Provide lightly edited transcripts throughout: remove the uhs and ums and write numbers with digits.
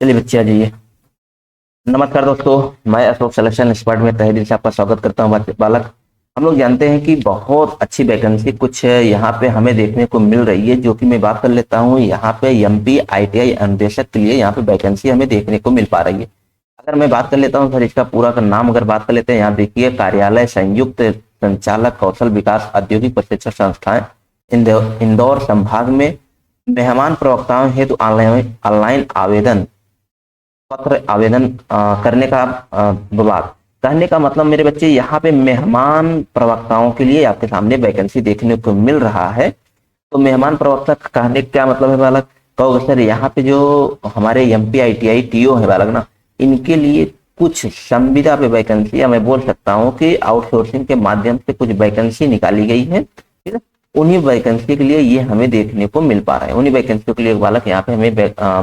चलिए बच्चे आ जाइए। नमस्कार दोस्तों, मैं अशोक सिलेक्शन एक्सपर्ट में तहे दिल से आपका स्वागत करता हूँ। बालक, हम लोग जानते हैं कि बहुत अच्छी वैकेंसी कुछ यहाँ पे हमें देखने को मिल रही है, जो कि मैं बात कर लेता हूँ। यहाँ पे एमपी आईटीआई अनुदेशक के लिए यहाँ पे वैकेंसी हमें देखने को मिल पा रही है। अगर मैं बात कर लेता हूँ सर, इसका पूरा का नाम अगर बात कर लेते हैं, यहाँ देखिए, कार्यालय संयुक्त संचालक कौशल विकास औद्योगिक प्रशिक्षण संस्थाएं इंदौर संभाग में मेहमान प्रवक्ताओं हेतु ऑनलाइन आवेदन पत्र आवेदन करने का विभाग। कहने का मतलब मेरे बच्चे, यहाँ पे मेहमान प्रवक्ताओं के लिए आपके सामने वैकेंसी देखने को मिल रहा है। तो मेहमान प्रवक्ता कहने का क्या मतलब है बालक? कहोगे सर, यहाँ पे जो हमारे एमपी आईटीआई टीओ है बालक ना, इनके लिए कुछ संविदा पे वैकेंसी, या मैं बोल सकता हूँ कि आउटसोर्सिंग के माध्यम से कुछ वैकेंसी निकाली गई है, ठीक है। उन्हीं वैकेंसी के लिए ये हमें देखने को मिल पा रहा है। उन्हीं वैकेंसी के लिए बालक यहाँ पे हमें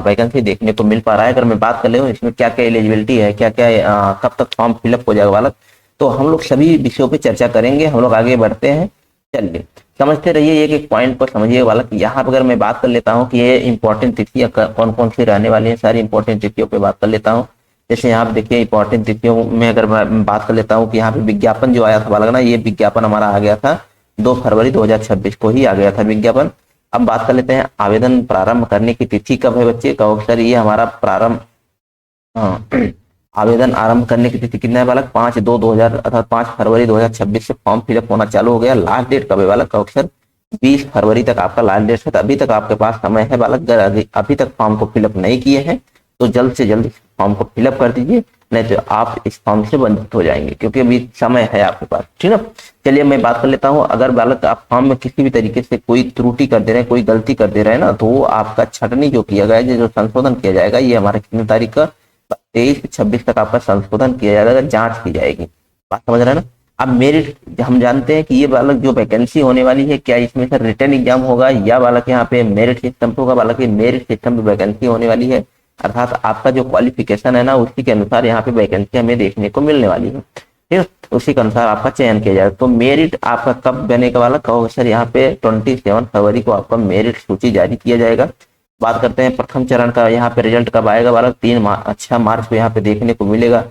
वैकेंसी देखने को मिल पा रहा है। अगर मैं बात कर ले इसमें क्या क्या एलिजिबिलिटी है, क्या क्या कब तक फॉर्म फिलअप हो जाएगा बालक, तो हम लोग सभी विषयों पे चर्चा करेंगे। हम लोग आगे बढ़ते हैं, चलिए समझते रहिए, एक एक पॉइंट पर समझिए बालक। यहाँ पर अगर मैं बात कर लेता हूँ कि ये इंपॉर्टेंट तिथियां कौन कौन सी रहने वाली है, सारी इंपॉर्टेंट तिथियों पर बात कर लेता हूँ। जैसे यहाँ पे देखिए, इंपॉर्टेंट तिथियों में अगर मैं बात कर लेता हूँ कि यहाँ पे विज्ञापन जो आया था बालक ना, ये विज्ञापन हमारा आ गया था 2 फरवरी 2026 को ही आ गया था विज्ञापन। अब बात कर लेते हैं आवेदन प्रारंभ करने की तिथि कब है बच्चे। कहो सर, ये हमारा प्रारंभ आवेदन आरंभ करने की तिथि कितना है बालक? 5/2/2000 अर्थात 5 फरवरी 2026 से फॉर्म फिलअप होना चालू हो गया। लास्ट डेट कब है बालक? कहो सर, 20 फरवरी तक आपका लास्ट डेट है। तो अभी तक आपके पास समय है बालक। अगर अभी तक फॉर्म को फिलअप नहीं किए हैं तो जल्द से जल्द फॉर्म को फिलअप कर दीजिए, नहीं तो आप इस फॉर्म से वंचित हो जाएंगे, क्योंकि अभी समय है आपके पास, ठीक है। चलिए मैं बात कर लेता हूँ। अगर बालक आप फॉर्म में किसी भी तरीके से कोई त्रुटि कर दे रहे हैं, कोई गलती कर दे रहे हैं ना, तो आपका छटनी जो किया गया है, जो संशोधन किया जाएगा, ये हमारे कितनी तारीख का? 23 से 26 तक आपका संशोधन किया जाएगा, जांच की जाएगी। बात समझ रहे हैं ना? अब मेरिट हम जानते हैं कि ये बालक जो वैकेंसी होने वाली है, क्या इसमें सर रिटर्न एग्जाम होगा या बालक यहाँ पे मेरिट सिस्टम होगा? बालक ये मेरिट सिस्टम पे वैकेंसी होने वाली है, अर्थात आपका जो क्वालिफिकेशन है ना, उसी के अनुसार यहाँ पे वैकेंसी हमें देखने को मिलने वाली है, ठीक है। उसी के अनुसार आपका चयन किया जाएगा। तो मेरिट आपका कब बनेगा वाला? कहोगे सर, यहाँ पे 27 फरवरी को आपका मेरिट सूची जारी किया जाएगा। बात करते हैं प्रथम चरण का, यहाँ पे रिजल्ट कब आएगा वाला? 6 मार्च को यहाँ पे देखने को मिलेगा।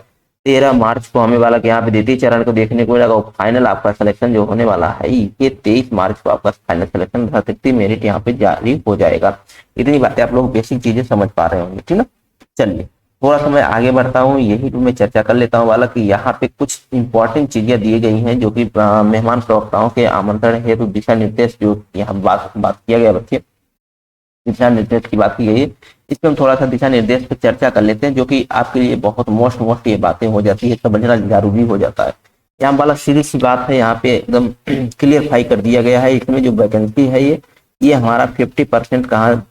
13 मार्च को हमें वाला यहाँ पे द्वितीय चरण को देखने को मिलेगा। फाइनल आपका सिलेक्शन जो होने वाला है, ये 23 मार्च को आपका फाइनल सिलेक्शन मेरिट यहाँ पे जारी हो जाएगा। इतनी बातें आप लोग बेसिक चीजें समझ पा रहे होंगे, ठीक ना। चलिए थोड़ा सा मैं आगे बढ़ता हूँ, यही मैं चर्चा कर लेता हूँ वाला कि यहाँ पे कुछ इंपॉर्टेंट चीजें दी गई हैं, जो कि मेहमान प्रवक्ताओं के आमंत्रण हेतु दिशा निर्देश जो यहाँ बात किया गया बच्चे, दिशा निर्देश की बात की गई है। इस पर हम थोड़ा सा दिशा निर्देश पर चर्चा कर लेते हैं, जो कि आपके लिए बहुत मोस्ट ये बातें हो जाती है, समझना जरूरी हो जाता है। यहाँ वाला सीधी सी बात है, यहाँ पे एकदम क्लियरफाई कर दिया गया है। इसमें जो वैकेंसी है ये हमारा 50%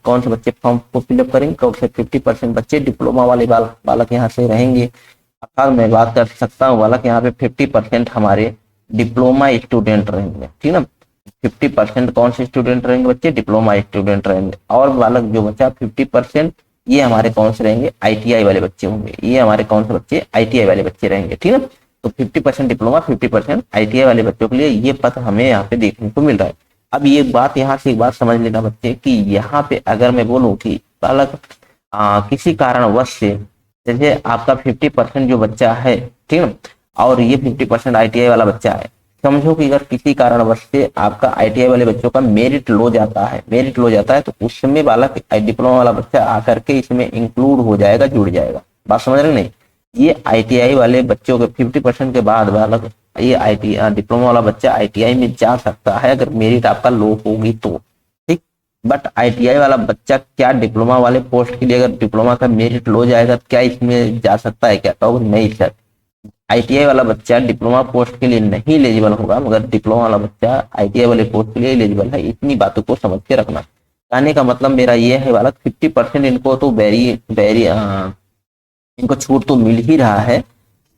कौन से बच्चे फॉर्म को फिलअप करेंगे? कौन से 50% बच्चे डिप्लोमा वाले बालक यहाँ से रहेंगे। अर्थात मैं बात कर सकता हूँ बालक, यहाँ पे 50% हमारे डिप्लोमा स्टूडेंट रहेंगे, ठीक ना। 50% कौन से स्टूडेंट रहेंगे बच्चे? डिप्लोमा स्टूडेंट रहेंगे। और बालक जो बच्चा 50% ये हमारे कौन से रहेंगे? आईटीआई वाले बच्चे होंगे। ये हमारे कौन से बच्चे? आईटीआई वाले बच्चे रहेंगे, ठीक है। तो 50% डिप्लोमा, 50% आईटीआई वाले बच्चों के लिए ये पद हमें यहाँ पे देखने को मिल रहा है। अब ये बात, यहाँ से एक बात समझ लेना बच्चे कि यहाँ पे अगर मैं बोलूँ कि बालक किसी कारणवश से, जैसे आपका 50% जो बच्चा है, ठीक है, और ये 50% आईटीआई वाला बच्चा है, समझो कि अगर किसी कारणवश से आपका आईटीआई वाले बच्चों का मेरिट लो जाता है, तो उस समय बालक डिप्लोमा वाला बच्चा आकर के इसमें इंक्लूड हो जाएगा, जुड़ जाएगा। बात समझ रहे नहीं? ये आईटीआई वाले बच्चों के 50% के बाद बालक ये डिप्लोमा वाला बच्चा आईटीआई में जा सकता है, अगर मेरिट आपका लो होगी तो, ठीक। बट आईटीआई वाला बच्चा क्या डिप्लोमा वाले पोस्ट के लिए, अगर डिप्लोमा का मेरिट लो जाएगा तो क्या इसमें जा सकता है क्या? तो नहीं सर, आईटीआई वाला बच्चा डिप्लोमा पोस्ट के लिए नहीं एलिजिबल होगा, मगर डिप्लोमा वाला बच्चा आईटीआई वाले पोस्ट के लिए एलिजिबल है। इतनी बातों को समझ के रखना। कहने का मतलब मेरा ये है बालक, 50% इनको तो इनको छूट तो मिल ही रहा है,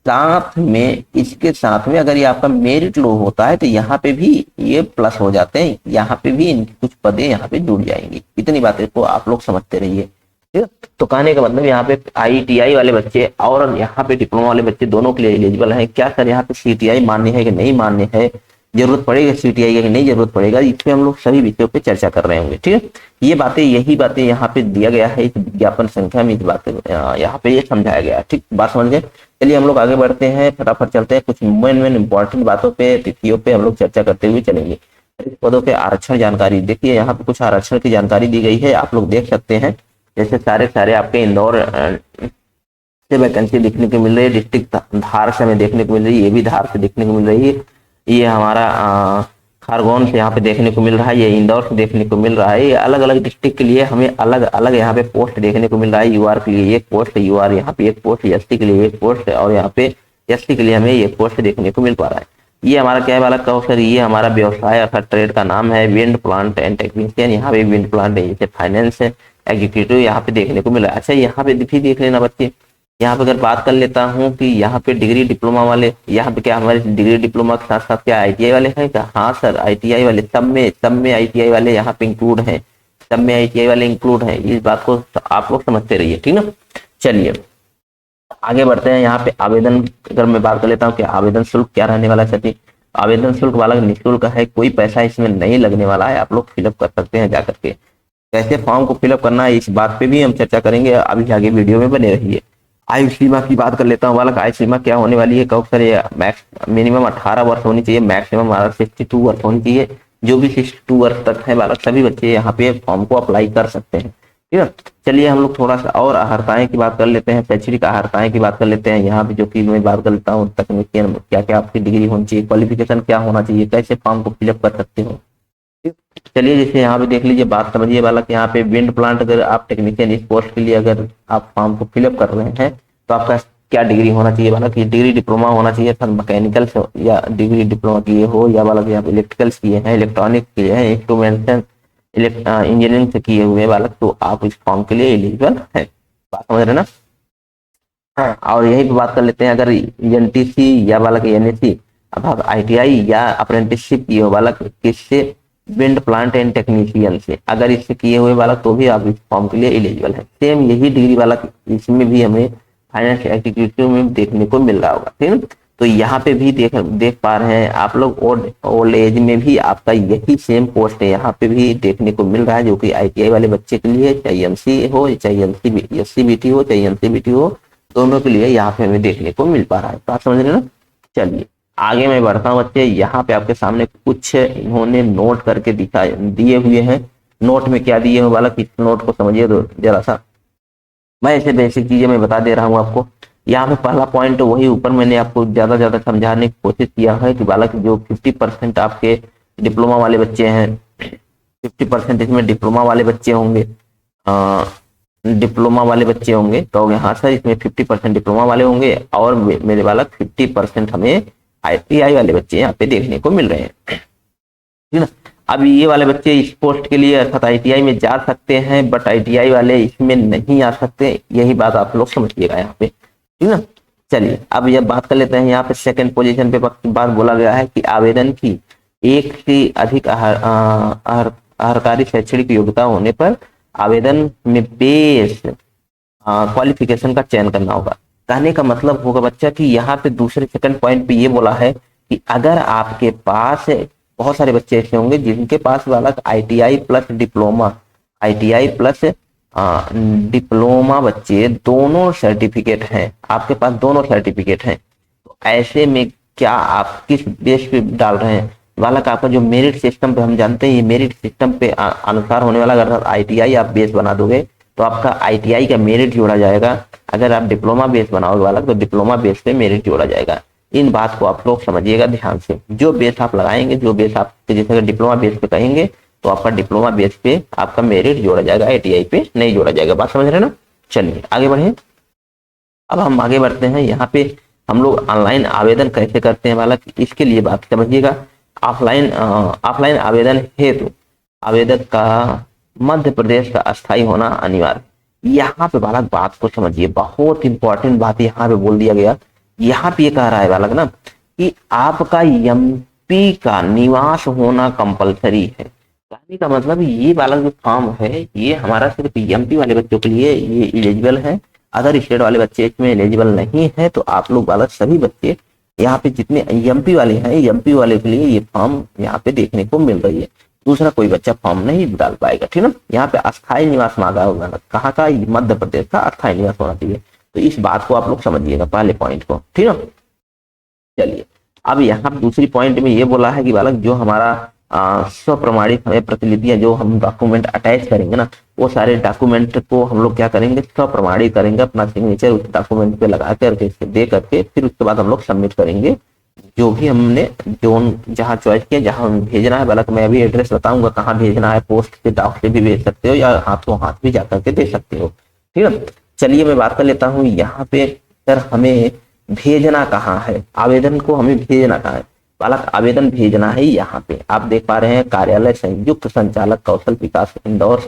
साथ में इसके साथ में अगर ये आपका मेरिट लो होता है तो यहाँ पे भी ये प्लस हो जाते हैं, यहाँ पे भी इनकी कुछ पदें यहाँ पे जुड़ जाएंगी। इतनी बातें को आप लोग समझते रहिए, ठीक है। तो कहने का मतलब यहाँ पे आईटीआई वाले बच्चे और यहाँ पे डिप्लोमा वाले बच्चे दोनों के लिए एलिजिबल हैं। क्या सर यहाँ पे सीटीआई मान्य है कि नहीं मान्य है? जरूरत पड़ेगा सीटीआई का कि नहीं जरूरत पड़ेगा, इसमें हम लोग सभी विषयों पे चर्चा कर रहे होंगे। ठीक है, ये बातें यही बातें यहाँ पे दिया गया है इस विज्ञापन संख्या में, इस बातें यहाँ पे ये समझाया गया है। ठीक, बात समझ गए। चलिए हम लोग आगे बढ़ते हैं, फटाफट चलते हैं, कुछ मेन इंपॉर्टेंट बातों पे तिथियों पे हम लोग चर्चा करते हुए चलेंगे। पदों के आरक्षण जानकारी देखिए, यहाँ पे कुछ आरक्षण की जानकारी दी गई है, आप लोग देख सकते हैं। जैसे सारे आपके इंदौर से वैकेंसी देखने को मिल रही है, डिस्ट्रिक्ट धार से हमें देखने को मिल रही है, ये भी धार से देखने को मिल रही है, ये हमारा खरगोन से यहाँ पे देखने को मिल रहा है, ये इंदौर से देखने को मिल रहा है। ये अलग अलग डिस्ट्रिक्ट के लिए हमें अलग अलग यहाँ पे पोस्ट देखने को मिल रहा है। यूआर के लिए एक पोस्ट, यूआर यहाँ पे एक पोस्ट, एसटी के लिए एक पोस्ट, और यहाँ पे एसटी के लिए हमें ये पोस्ट देखने को मिल पा रहा है। ये हमारा क्या है बालक का सर, ये हमारा व्यवसाय अर्थात ट्रेड का नाम है विंड प्लांट एंड टेक्नीशियन। यहाँ पे विंड प्लांट है, जैसे फाइनेंस है, एग्जीक्यूटिव यहाँ पे देखने को मिला। अच्छा, यहाँ पे भी देख लेना बच्चे, यहाँ पे अगर बात कर लेता हूँ कि यहाँ पे डिग्री डिप्लोमा वाले, यहाँ पे क्या हमारे डिग्री डिप्लोमा के साथ साथ क्या आईटीआई वाले हैं क्या? हाँ सर, आईटीआई वाले सब में आईटीआई वाले यहाँ पे इंक्लूड हैं, सब में आईटीआई वाले इंक्लूड हैं। इस बात को आप लोग समझते रहिए, ठीक ना। चलिए आगे बढ़ते हैं। यहाँ पे आवेदन अगर मैं बात कर लेता हूँ कि आवेदन शुल्क क्या रहने वाला है। आवेदन शुल्क वाला निःशुल्क है, कोई पैसा इसमें नहीं लगने वाला है, आप लोग फिलअप कर सकते हैं जाकर के। कैसे फॉर्म को फिलअप करना है इस बात पे भी हम चर्चा करेंगे, अभी आगे वीडियो में बने रहिए। आयु सीमा की बात कर लेता हूँ बालक, आयु सीमा क्या होने वाली है कहो सर, ये मैक्स मिनिमम 18 वर्ष होनी चाहिए, मैक्सिमम 62 वर्ष होनी चाहिए। जो भी 62 वर्ष तक है बालक सभी बच्चे यहाँ पे फॉर्म को अप्लाई कर सकते हैं, ठीक है। चलिए हम लोग थोड़ा सा और अहर्ताएं की बात कर लेते हैं, शैक्षणिक अहर्ताएं की बात कर लेते हैं। यहाँ पे जो कि मैं बात कर लेता हूँ तकनीशियन क्या क्या आपकी डिग्री होनी चाहिए, क्वालिफिकेशन क्या होना चाहिए, कैसे फॉर्म को फिलअप कर सकते हो। चलिए जैसे यहाँ पे देख लीजिए, बात समझिए बालक, यहाँ पे विंड प्लांट अगर आप टेक्नीशियन इस पोस्ट के लिए अगर आप फॉर्म को फिलअप कर रहे हैं तो आपका क्या डिग्री होना चाहिए बालक, ये डिग्री डिप्लोमा होना चाहिए, अर्थात मैकेनिकल से या डिग्री डिप्लोमा किए हो, या बालक यहाँ पे इलेक्ट्रिकल्स किए हैं, इलेक्ट्रॉनिक किए हैं, इंस्ट्रूमेंटेशन इंजीनियरिंग से किए हुए बालक, तो आप इस फॉर्म के लिए एलिजिबल है। बात समझ रहे ना। हाँ, और यही पे बात कर लेते हैं, अगर एनटीसी या बालक एनएससी अर्थात आईटीआई या अप्रेंटिसशिप किए हो बालक, किससे, विंड प्लांट एंड टेक्नीशियन से, अगर इससे किए हुए बालक तो भी आप इस फॉर्म के लिए एलिजिबल है। सेम यही डिग्री बालक इसमें भी हमें फाइनेंस एग्जीक्यूटिव में देखने को मिल रहा होगा, ठीक है। तो यहाँ पे भी देख पा रहे हैं आप लोग, ओल्ड एज में भी आपका यही सेम पोस्ट है यहाँ पे भी देखने को मिल रहा है, जो कि आईटीआई वाले बच्चे के लिए, चाहे एमसी हो, चाहे एससीबीटी हो, चाहे एनसीबीटी हो, दोनों के लिए यहाँ पे हमें देखने को मिल पा रहा है। बात समझ रहे ना। चलिए आगे मैं बढ़ता हूँ बच्चे, यहाँ पे आपके सामने कुछ इन्होंने नोट करके दिए हुए हैं। नोट में क्या दिए हो बालक, इस नोट को समझिए तो जरा सा, मैं ऐसे बेसिक चीजें मैं बता दे रहा हूँ आपको। यहाँ पे पहला पॉइंट वही ऊपर मैंने आपको ज्यादा समझाने की कोशिश किया है कि बालक जो 50% आपके डिप्लोमा वाले बच्चे हैं, 50% इसमें डिप्लोमा वाले बच्चे होंगे, डिप्लोमा वाले बच्चे होंगे, कहोगे हाँ सर इसमें 50% डिप्लोमा वाले होंगे, और मेरे बालक 50% हमें आईटीआई वाले बच्चे यहाँ पे देखने को मिल रहे हैं, ठीक ना। अब ये वाले बच्चे इस पोस्ट के लिए अर्थात आईटीआई में जा सकते हैं, बट आईटीआई वाले इसमें नहीं आ सकते, यही बात आप लोग समझिएगा यहाँ पे, ठीक ना। चलिए अब यह बात कर लेते हैं, यहाँ पे सेकंड पोजीशन पे बात बोला गया है कि आवेदन की एक से अधिक अहर्कारी शैक्षणिक योग्यता होने पर आवेदन में बेस क्वालिफिकेशन का चयन करना होगा। कहने का मतलब होगा बच्चा कि यहाँ पे दूसरे सेकंड पॉइंट पे ये बोला है कि अगर आपके पास बहुत सारे बच्चे ऐसे होंगे जिनके पास वाला ITI plus diploma, ITI plus diploma बच्चे दोनों सर्टिफिकेट हैं, आपके पास दोनों सर्टिफिकेट हैं, तो ऐसे में क्या आप किस बेस पे डाल रहे हैं बालक, आपका जो मेरिट सिस्टम पे हम जानते हैं, ये मेरिट सिस्टम पे अनुसार होने वाला। अगर आईटीआई आप बेस बना दोगे तो आपका आईटीआई का मेरिट जोड़ा जाएगा, अगर आप डिप्लोमा बेस बनाओगे बालक तो डिप्लोमा बेस पे मेरिट जोड़ा जाएगा। इन बात को आप लोग समझिएगा ध्यान से, जो बेस आप लगाएंगे, जो बेस आप जैसे अगर डिप्लोमा बेस पे कहेंगे तो आपका डिप्लोमा बेस पे आपका मेरिट जोड़ा जाएगा, आईटीआई पे नहीं जोड़ा जाएगा। बात समझ रहे ना। चलिए आगे बढ़े, अब हम आगे बढ़ते हैं। यहाँ पे हम लोग ऑनलाइन आवेदन कैसे करते हैं बालक, इसके लिए बात समझिएगा। ऑफलाइन आवेदन हेतु आवेदक का मध्य प्रदेश का अस्थायी होना अनिवार्य। यहाँ पे बालक बात को समझिए, बहुत इंपॉर्टेंट बात यहाँ पे बोल दिया गया। यहाँ पे ये कह रहा है बालक ना कि आपका एमपी का निवास होना कंपलसरी है। कहने का मतलब ये बालक जो फॉर्म है ये हमारा सिर्फ एमपी वाले बच्चों के लिए ये एलिजिबल है, अदर स्टेट वाले बच्चे इसमें एलिजिबल नहीं है। तो आप लोग बालक सभी बच्चे यहाँ पे जितने एमपी वाले हैं, एमपी वाले के लिए ये फॉर्म यहाँ पे देखने को मिल रही है। दूसरा कोई बच्चा फॉर्म नहीं डाल पाएगा, ठीक ना। यहाँ पे अस्थायी निवास मांगा होगा, कहाँ का, मध्य प्रदेश का अस्थायी निवास होना चाहिए। तो इस बात को आप लोग समझिएगा, पहले पॉइंट को, ठीक ना। चलिए, अब यहाँ दूसरी पॉइंट में ये बोला है कि बालक जो हमारा स्वप्रमाणित हमें प्रतिलिपियां जो हम डॉक्यूमेंट अटैच करेंगे ना, वो सारे डॉक्यूमेंट को हम लोग क्या करेंगे, स्वप्रमाणित करेंगे, अपना सिग्नेचर उस डॉक्यूमेंट पे लगा करके दे करके फिर उसके बाद हम लोग सबमिट करेंगे जो भी हमने जोन जहाँ चॉइस किया, जहाँ हमें भेजना है। बालक मैं अभी एड्रेस बताऊंगा कहाँ भेजना है, पोस्ट से, डाक से भी भेज सकते हो या हाथों हाथ भी जा करके दे सकते हो, ठीक है। चलिए मैं बात कर लेता हूँ यहाँ पे, सर हमें भेजना कहाँ है, आवेदन को हमें भेजना कहाँ है। बालक आवेदन भेजना है यहाँ पे, आप देख पा रहे हैं, कार्यालय संयुक्त संचालक कौशल विकास इंदौर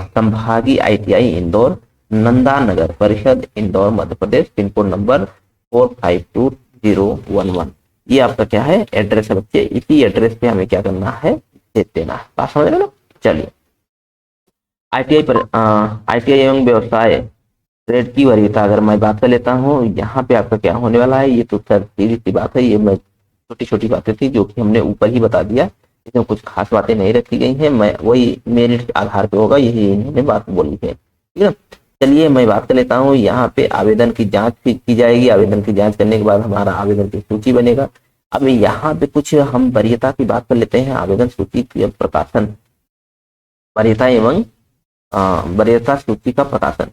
संभागीय ITI इंदौर, नंदा नगर परिषद Indore Madhya Pradesh, pin code number 452011। ये आपका क्या है, एड्रेस है बच्चे। इसी एड्रेस पे हमें क्या करना है, भेज देना है। बात समझ रहे ना। चलिए, ITI एवं व्यवसाय ट्रेड की वरीयता अगर मैं बात कर लेता हूँ, यहाँ पे आपका क्या होने वाला है, ये तो सर सीधी सी बात है, ये मैं छोटी छोटी बातें थी जो कि हमने ऊपर ही बता दिया, इसमें कुछ खास बातें नहीं रखी गई हैं, मैं वही मेरिट आधार पे होगा, यही इन्होंने बात बोली है, ठीक है। चलिए मैं बात कर लेता हूँ, यहाँ पे आवेदन की जांच की जाएगी। आवेदन की जांच करने के बाद हमारा आवेदन की सूची बनेगा। अब यहाँ पे कुछ हम वरीयता की बात कर लेते हैं। आवेदन सूची की प्रकाशन, वरीयता एवं वरीयता सूची का प्रकाशन,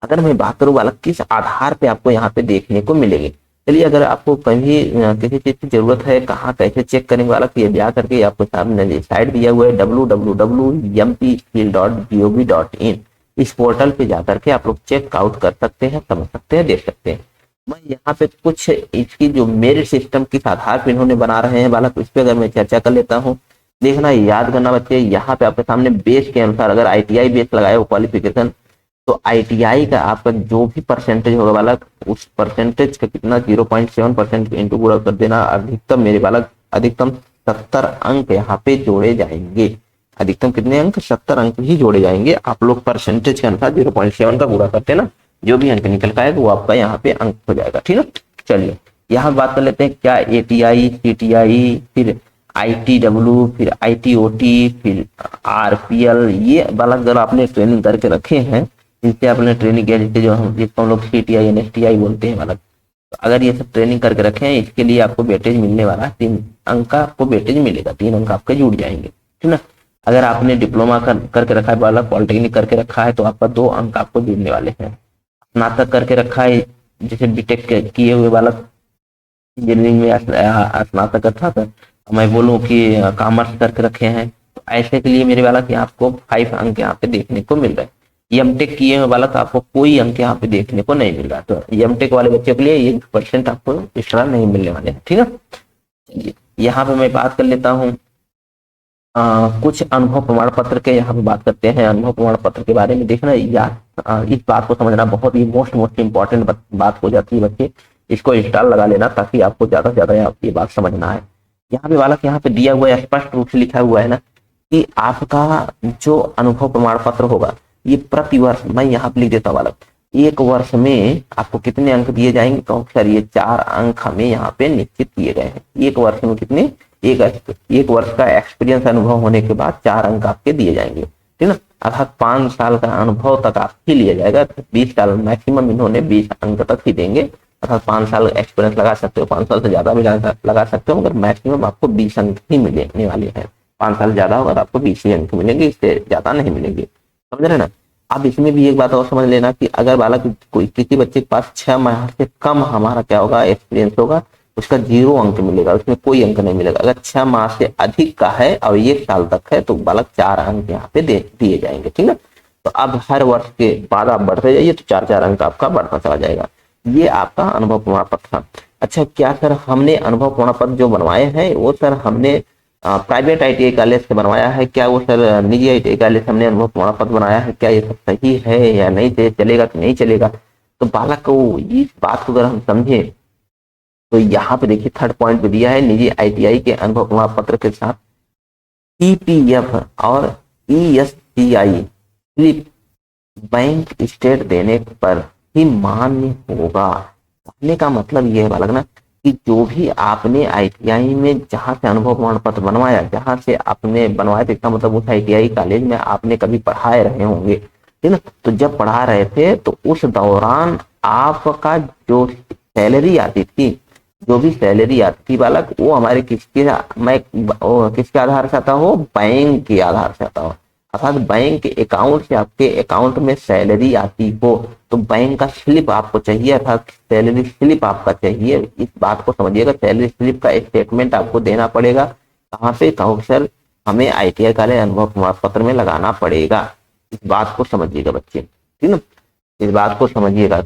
अगर मैं बात करूं बालक किस आधार पे आपको यहाँ पे देखने को मिलेगी। चलिए, अगर आपको कभी किसी चीज की जरूरत है, कहाँ कैसे चेक करेंगे बालक, ये जा करके आपको सामने साइट दिया हुआ है www.mpskill.gov.in, इस पोर्टल पे जाकर के आप लोग चेक आउट कर सकते हैं, समझ सकते हैं, देख सकते हैं। मैं यहाँ पे कुछ इसकी जो मेरिट सिस्टम किस आधार पे इन्होंने बना रहे हैं बालक, इस पे अगर मैं चर्चा कर लेता हूँ। देखना, याद करना बच्चे, यहाँ पे आपके सामने बेस के अनुसार अगर ITI बेस लगाया हो क्वालिफिकेशन, तो ITI का आपका जो भी परसेंटेज होगा बालक, उस परसेंटेज का कितना 0.7% इंटू पूरा कर देना। अधिकतम मेरे बालक अधिकतम 70 अंक यहाँ पे जोड़े जाएंगे। अधिकतम कितने अंक, 70 अंक ही जोड़े जाएंगे। आप लोग परसेंटेज के अनुसार 0.7 का पूरा करते ना, जो भी अंक निकल पाएगा वो आपका यहाँ पे अंक हो जाएगा, ठीक है। चलिए यहाँ बात कर लेते हैं, क्या ATI, CTI, फिर ITW, फिर ITOT, फिर RPL, ये बालक अगर आपने ट्रेनिंग करके रखे हैं, जिनसे आपने ट्रेनिंग किया, जिससे जो हम जिसको हम लोग CTI NSTI बोलते हैं बालक, तो अगर ये सब ट्रेनिंग करके रखे हैं, इसके लिए आपको वेटेज मिलने वाला है, 3 अंक का आपको वेटेज मिलेगा, 3 अंक आपके जुड़ जाएंगे, ठीक ना। अगर आपने डिप्लोमा करके रखा है बालक, पॉलिटेक्निक करके रखा है, तो आपका 2 अंक आपको जुड़ने वाले हैं। स्नातक करके रखा है, जैसे बीटेक किए हुए बालक, इंजीनियरिंग में स्नातक था, मैं बोलूँ कि कॉमर्स करके रखे हैं, तो ऐसे के लिए मेरे बालक यहाँ आपको 5 अंक यहाँ पे देखने को मिल रहा है। एमटेक किए हुए बालक आपको कोई अंक यहाँ पे देखने को नहीं मिल रहा, तो एमटेक वाले बच्चों के लिए 1% आपको एक्स्ट्रा नहीं मिलने वाले हैं, ठीक है। यहाँ पे मैं बात कर लेता हूँ कुछ अनुभव प्रमाण पत्र के, यहाँ पे बात करते हैं अनुभव प्रमाण पत्र के बारे में। देखना या इस बात को समझना बहुत ही मोस्ट इंपॉर्टेंट बात हो जाती है बच्चे, इसको इंस्टॉल लगा लेना ताकि आपको ज्यादा से ज्यादा ये बात समझना है। यहाँ पे बालक यहाँ पे दिया हुआ है, स्पष्ट रूप से लिखा हुआ है ना कि आपका जो अनुभव प्रमाण पत्र होगा, ये प्रति वर्ष, मैं यहाँ पे लिख देता हूँ बालक, 1 वर्ष में आपको कितने अंक दिए जाएंगे, तो सर ये 4 अंक हमें यहाँ पे निश्चित किए गए हैं। 1 वर्ष में कितने, एक वर्ष का एक्सपीरियंस अनुभव होने के बाद 4 अंक आपके दिए जाएंगे, ठीक ना। अर्थात 5 साल का अनुभव तक आप ही लिया जाएगा, 20 साल मैक्सिमम इन्होंने 20 अंक तक ही देंगे, अर्थात 5 साल एक्सपीरियंस लगा सकते हो, 5 साल से ज्यादा भी लगा सकते हो, मगर मैक्सिमम आपको 20 अंक ही मिलने वाले हैं। 5 साल ज्यादा होगा तो आपको 20 ही अंक मिलेंगे, इससे ज्यादा नहीं मिलेंगे, समझ रहे ना। अब इसमें भी एक बात और समझ लेना कि अगर बालक कोई किसी बच्चे के पास 6 माह से कम हमारा क्या होगा, एक्सपीरियंस होगा, उसका 0 अंक मिलेगा, उसमें कोई अंक नहीं मिलेगा। अगर 6 माह से अधिक का है और 1 साल तक है तो बालक 4 अंक यहाँ पे दिए जाएंगे, ठीक है। तो अब हर वर्ष के बाद आप बढ़ते जाइए तो 4-4 अंक आपका बढ़ता चला जाएगा। ये आपका अनुभव प्रमाण पत्र था। अच्छा, क्या सर हमने अनुभव प्रमाण पत्र जो बनवाए हैं वो सर हमने प्राइवेट ITI कॉलेज से बनवाया है, क्या वो सर निजी ITI कॉलेज से हमने अनुभव प्रमाण पत्र बनाया है, क्या ये सब सही है या नहीं, चलेगा कि नहीं चलेगा। तो बालक को इस बात को अगर हम समझे तो यहाँ पे देखिए 3rd पॉइंट पे दिया है, निजी ITI के अनुभव प्रमाण पत्र के साथ EPF और ESCI स्लिप बैंक स्टेट देने पर ही मान्य होगा। कहने का मतलब ये है बालक ना कि जो भी आपने आईटीआई में जहां से अनुभव प्रमाण पत्र बनवाया, जहां से आपने बनवाया, तो इसका मतलब उस आईटीआई कॉलेज में आपने कभी पढ़ाए रहे होंगे, ठीक ना। तो जब पढ़ा रहे थे तो उस दौरान आपका जो सैलरी आती थी, जो भी सैलरी आती थी बालक, वो हमारे किसके मैं किसके आधार से आता हो, बैंक के आधार से आता हो। अर्थात बैंक के अकाउंट से आपके अकाउंट में सैलरी आती हो तो बैंक का स्लिप आपको चाहिए, अर्थात सैलरी स्लिप आपका चाहिए। इस बात को समझिएगा, सैलरी स्लिप का स्टेटमेंट आपको देना पड़ेगा। कहाँ पे, कहो सर हमें आईटीआई कॉलेज अनुभव प्रमाण पत्र में लगाना पड़ेगा। इस बात को समझिएगा बच्चे, ठीक ना, इस बात को समझिएगा।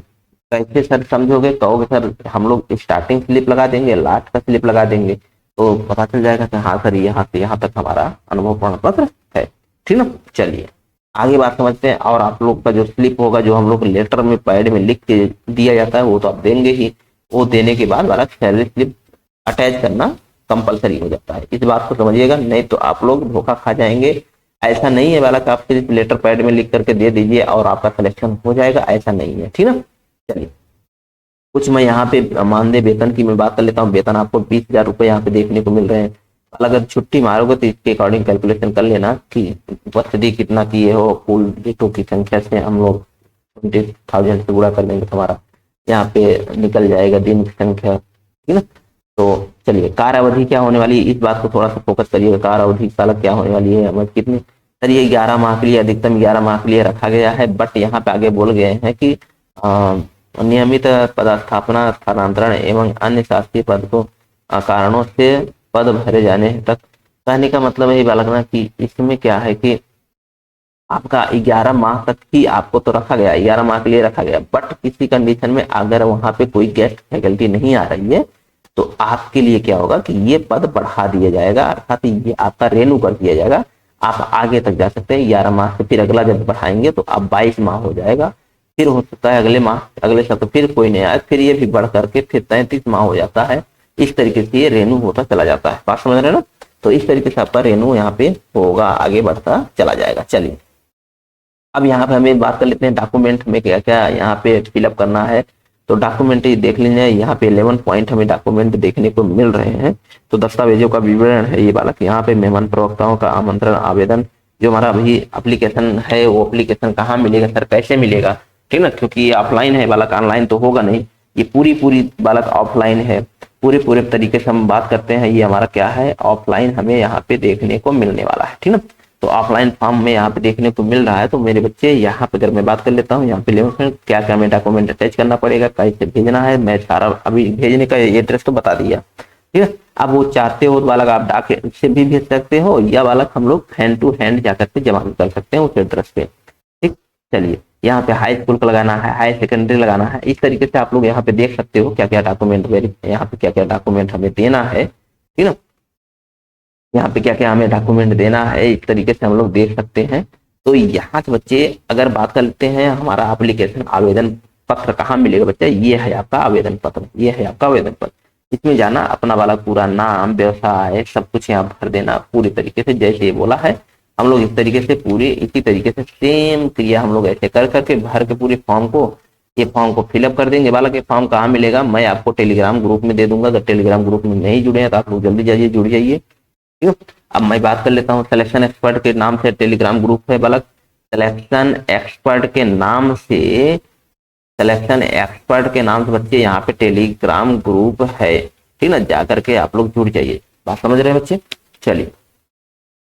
कैसे सर समझोगे, कहोगे सर हम लोग स्टार्टिंग स्लिप लगा देंगे, लास्ट का स्लिप लगा देंगे, तो पता चल जाएगा कि हाँ सर यहाँ से यहाँ तक हमारा अनुभव प्रमाण पत्र है, ठीक ना। चलिए आगे बात समझते हैं। और आप लोग का जो स्लिप होगा, जो हम लोग लेटर में पैड में लिख के दिया जाता है, वो तो आप देंगे ही। वो देने के बाद वाला सैलरी स्लिप अटैच करना कंपलसरी हो जाता है। इस बात को समझिएगा, नहीं तो आप लोग धोखा खा जाएंगे। ऐसा नहीं है वाला कि आप सिर्फ लेटर पैड में लिख करके दे दीजिए और आपका सिलेक्शन हो जाएगा, ऐसा नहीं है, ठीक ना। चलिए कुछ मैं यहाँ पे मानदेय वेतन की मैं बात कर लेता हूँ। वेतन आपको 20,000 रुपये यहाँ पे देखने को मिल रहे हैं। अगर छुट्टी मारोगे तो इसके अकॉर्डिंग कैलकुलेशन कर लेना कि उपस्थिति कितना किए हो, कुल डेटों की संख्या से हम लोग 20,000 से गुणा कर देंगे, तुम्हारा यहाँ पे निकल जाएगा दिन की संख्या, ठीक ना। तो चलिए कार्य अवधि क्या होने वाली है, इस बात को थोड़ा सा फोकस करिएगा। कार्य अवधि साल क्या होने वाली है, हमें कितनी, सर ये 11 माह के लिए, अधिकतम 11 माह के लिए रखा गया है। बट यहाँ पे आगे बोल गए हैं कि नियमित पदस्थापना, स्थानांतरण एवं अन्य शासकीय पद को कारणों से पद भरे जाने तक। कहने का मतलब है बालक ना कि इसमें क्या है कि आपका 11 माह तक ही आपको तो रखा गया, 11 माह के लिए रखा गया। बट किसी कंडीशन में अगर वहां पे कोई गेस्ट फैकल्टी नहीं आ रही है तो आपके लिए क्या होगा कि ये पद बढ़ा दिया जाएगा, अर्थात ये आपका रेन्यू कर दिया जाएगा। आप आगे तक जा सकते हैं 11 माह से, फिर अगला जब बढ़ाएंगे तो आप 22 माह हो जाएगा। फिर हो सकता है अगले माह, अगले सप्ताह फिर कोई नहीं आए, फिर ये भी बढ़ करके फिर 33 माह हो जाता है। इस तरीके से ये रेन्यू होता चला जाता है, बात समझ रहे ना। तो इस तरीके से आपका रेन्यू यहाँ पे होगा, आगे बढ़ता चला जाएगा। चलिए अब यहाँ पे हमें बात कर लेते हैं डॉक्यूमेंट में क्या क्या यहाँ पे फिलअप करना है। तो डॉक्यूमेंट देख लीजिए, यहाँ पे 11 पॉइंट हमें डॉक्यूमेंट देखने को मिल रहे हैं। तो दस्तावेजों का विवरण है ये बालक। यहाँ पे मेहमान प्रवक्ताओं का आमंत्रण आवेदन, जो हमारा अभी एप्लीकेशन है, वो एप्लीकेशन कहाँ मिलेगा सर, कैसे मिलेगा, ठीक ना, क्योंकि ये ऑफलाइन है बालक, ऑनलाइन तो होगा नहीं। ये पूरी बालक ऑफलाइन है। पूरे तरीके से हम बात करते हैं, ये हमारा क्या है, ऑफलाइन हमें यहाँ पे देखने को मिलने वाला है, ठीक ना। तो ऑफलाइन फॉर्म में यहाँ पे देखने को मिल रहा है। तो मेरे बच्चे यहाँ पे अगर मैं बात कर लेता हूँ, यहाँ पे क्या क्या हमें डॉक्यूमेंट अटैच करना पड़ेगा, कैसे भेजना है, मैं सारा अभी भेजने का एड्रेस तो बता दिया, ठीक है। अब वो चाहते हो तो बालक आप डाक से भी भेज सकते हो, या बालक हम लोग हैंड टू हैंड जाकर के जमा कर सकते हैं उस एड्रेस पे, ठीक। चलिए यहाँ पे हाई स्कूल का लगाना है, हाई सेकेंडरी लगाना है, इस तरीके से आप लोग यहाँ पे देख सकते हो क्या क्या डॉक्यूमेंट, यहाँ पे क्या क्या डॉक्यूमेंट हमें देना है, ठीक ना। यहाँ पे क्या क्या हमें डॉक्यूमेंट देना है, इस तरीके से हम लोग देख सकते हैं। तो यहाँ के बच्चे अगर बात कर लेते हैं, हमारा एप्लीकेशन आवेदन पत्र कहाँ मिलेगा बच्चे, ये है आपका आवेदन पत्र, ये है आपका आवेदन पत्र। इसमें जाना, अपना वाला पूरा नाम, व्यवसाय, सब कुछ यहाँ भर देना पूरी तरीके से, जैसे ये बोला है हम लोग इस तरीके से पूरी इसी तरीके से सेम क्रिया हम लोग ऐसे कर करके भर के पूरे फॉर्म को, ये फॉर्म को फिलअप कर देंगे। बालक ये फॉर्म कहाँ मिलेगा, मैं आपको टेलीग्राम ग्रुप में दे दूंगा। अगर टेलीग्राम ग्रुप में नहीं जुड़े हैं तो आप लोग जल्दी जाइए, जुड़ जाइए, ठीक है। अब मैं बात कर लेता हूँ सिलेक्शन एक्सपर्ट के नाम से टेलीग्राम ग्रुप है बालक। सिलेक्शन एक्सपर्ट के नाम से, सिलेक्शन एक्सपर्ट के नाम से बच्चे यहाँ पे टेलीग्राम ग्रुप है, ठीक ना। जाकर के आप लोग जुड़ जाइए, बात समझ रहे हैं बच्चे। चलिए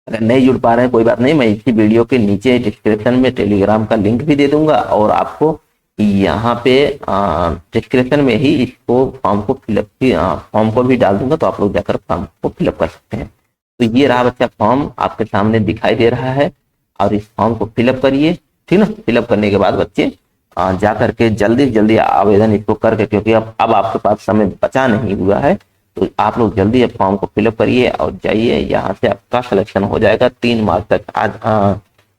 अगर नहीं जुड़ पा रहे हैं कोई बात नहीं, मैं इसी वीडियो के नीचे डिस्क्रिप्शन में टेलीग्राम का लिंक भी दे दूंगा, और आपको यहाँ पे डिस्क्रिप्शन में ही इसको फॉर्म को फिलअप फॉर्म को भी डाल दूंगा, तो आप लोग जाकर फॉर्म को फिलअप कर सकते हैं। तो ये रहा बच्चा फॉर्म आपके सामने दिखाई दे रहा है, और इस फॉर्म को फिलअप करिए, ठीक ना। फिलअप करने के बाद बच्चे जा करके जल्दी से जल्दी आवेदन इसको करके, क्योंकि अब आपके पास समय बचा नहीं हुआ है, तो आप लोग जल्दी अब फॉर्म को फिलअप करिए और जाइए, यहाँ से आपका सिलेक्शन हो जाएगा 3 मार्च तक। आज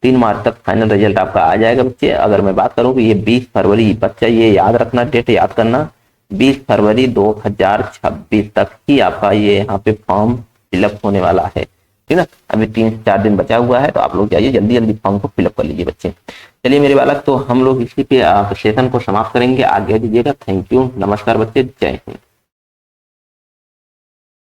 3 मार्च तक फाइनल रिजल्ट आपका आ जाएगा बच्चे। अगर मैं बात करूँ कि ये 20 फरवरी, बच्चा ये याद रखना, डेट याद करना, 20 फरवरी 2026 तक ही आपका ये यहाँ पे फॉर्म फिलअप होने वाला है, ठीक ना। अभी 3 से 4 दिन बचा हुआ है, तो आप लोग जाइए जल्दी जल्दी फॉर्म को फिलअप कर लीजिए बच्चे। चलिए मेरे बालक, तो हम लोग इसी पे सेशन को समाप्त करेंगे, आगे दीजिएगा। थैंक यू, नमस्कार बच्चे, जय हिंद।